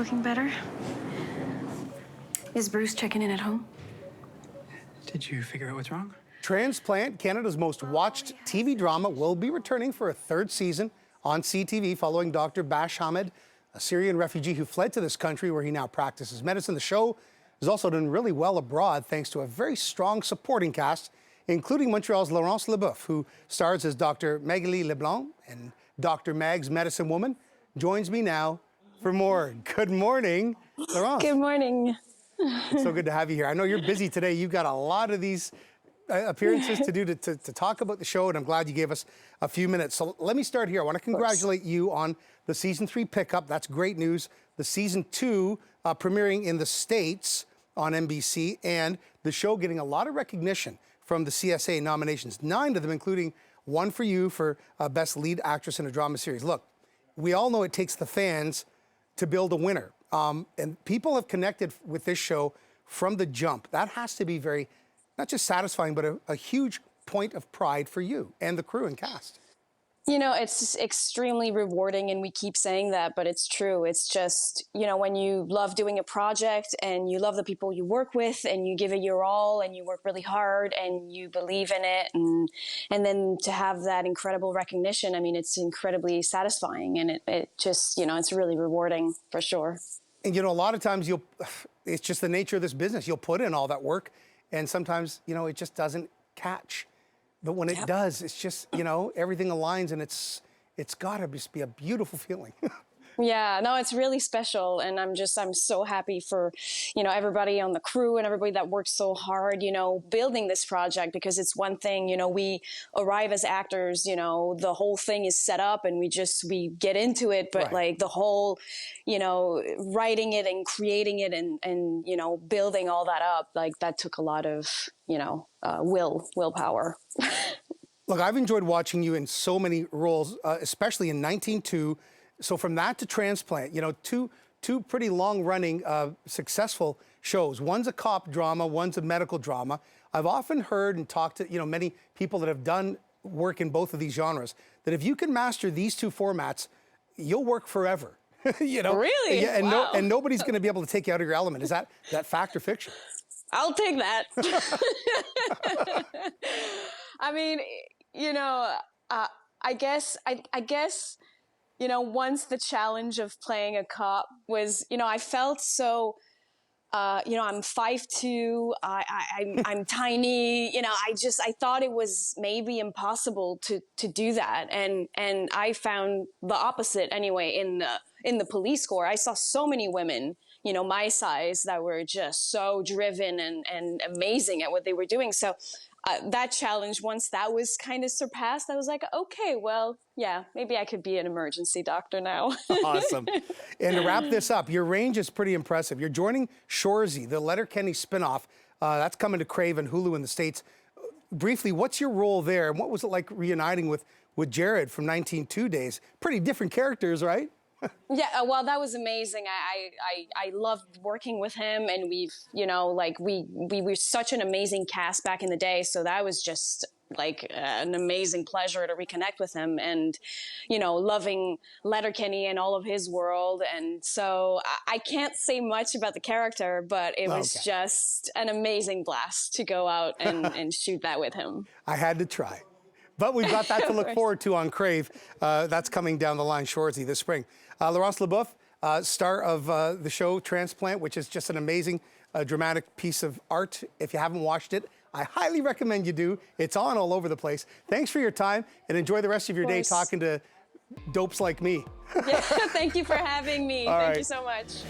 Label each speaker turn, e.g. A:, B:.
A: looking better. Is Bruce checking in at home?
B: Did you figure out what's wrong?
C: Transplant, Canada's most watched TV drama, will be returning for a third season on CTV following Dr. Bash Ahmed, a Syrian refugee who fled to this country where he now practices medicine. The show has also done really well abroad thanks to a very strong supporting cast, including Montreal's Laurence Leboeuf, who stars as Dr. Magali Leblanc, and Dr. Mag's medicine woman joins me now for more. Good morning, Laurence.
D: Good morning.
C: It's so good to have you here. I know you're busy today. You've got a lot of these appearances to do to talk about the show, and I'm glad you gave us a few minutes. So let me start here. I want to congratulate you on the season 3 pickup. That's great news. The season 2 premiering in the States on NBC, and the show getting a lot of recognition from the CSA nominations, 9 of them, including one for you for Best Lead Actress in a Drama Series. Look, we all know it takes the fans to build a winner. And people have connected with this show from the jump. That has to be very, not just satisfying, but a huge point of pride for you and the crew and cast.
D: You know, it's extremely rewarding, and we keep saying that, but it's true. It's just, you know, when you love doing a project and you love the people you work with and you give it your all and you work really hard and you believe in it, and then to have that incredible recognition, I mean, it's incredibly satisfying, and it just, you know, it's really rewarding for sure.
C: And, you know, a lot of times it's just the nature of this business. You'll put in all that work and sometimes, you know, it just doesn't catch. But when it does, it's just, you know, everything aligns, and it's got to just be a beautiful feeling.
D: Yeah, no, it's really special, and I'm so happy for, you know, everybody on the crew and everybody that worked so hard, you know, building this project, because it's one thing, you know, we arrive as actors, you know, the whole thing is set up and we get into it, but like the whole, you know, writing it and creating it and, you know, building all that up, like that took a lot of, you know, willpower.
C: Look, I've enjoyed watching you in so many roles, especially in 19-2. So from that to Transplant, you know, two pretty long-running, successful shows. One's a cop drama, one's a medical drama. I've often heard and talked to, you know, many people that have done work in both of these genres, that if you can master these 2 formats, you'll work forever. You know?
D: Really?
C: Yeah, and,
D: wow.
C: and nobody's going to be able to take you out of your element. Is that fact or fiction?
D: I'll take that. I mean, you know, I guess, you know, once the challenge of playing a cop was, you know, I felt so, you know, I'm 5'2", I'm tiny, you know, I thought it was maybe impossible to do that. And I found the opposite anyway in the police corps. I saw so many women, you know, my size, that were just so driven and amazing at what they were doing. So that challenge, once that was kind of surpassed, I was like, okay, well, yeah, maybe I could be an emergency doctor now.
C: Awesome. And to wrap this up, your range is pretty impressive. You're joining Shoresy, the Letterkenny spinoff. That's coming to Crave and Hulu in the States. Briefly, what's your role there? And what was it like reuniting with Jared from 19-2 days? Pretty different characters, right?
D: Yeah, well, that was amazing. I loved working with him, and we've, you know, like we were such an amazing cast back in the day. So that was just like an amazing pleasure to reconnect with him, and, you know, loving Letterkenny and all of his world. And so I can't say much about the character, but it was just an amazing blast to go out and shoot that with him.
C: I had to try. But we've got that to look forward to on Crave. That's coming down the line, Shoresy, this spring. Laurence Leboeuf, star of the show Transplant, which is just an amazing dramatic piece of art. If you haven't watched it, I highly recommend you do. It's on all over the place. Thanks for your time, and enjoy the rest of your day talking to dopes like me.
D: Yeah, thank you for having me. Thank you so much.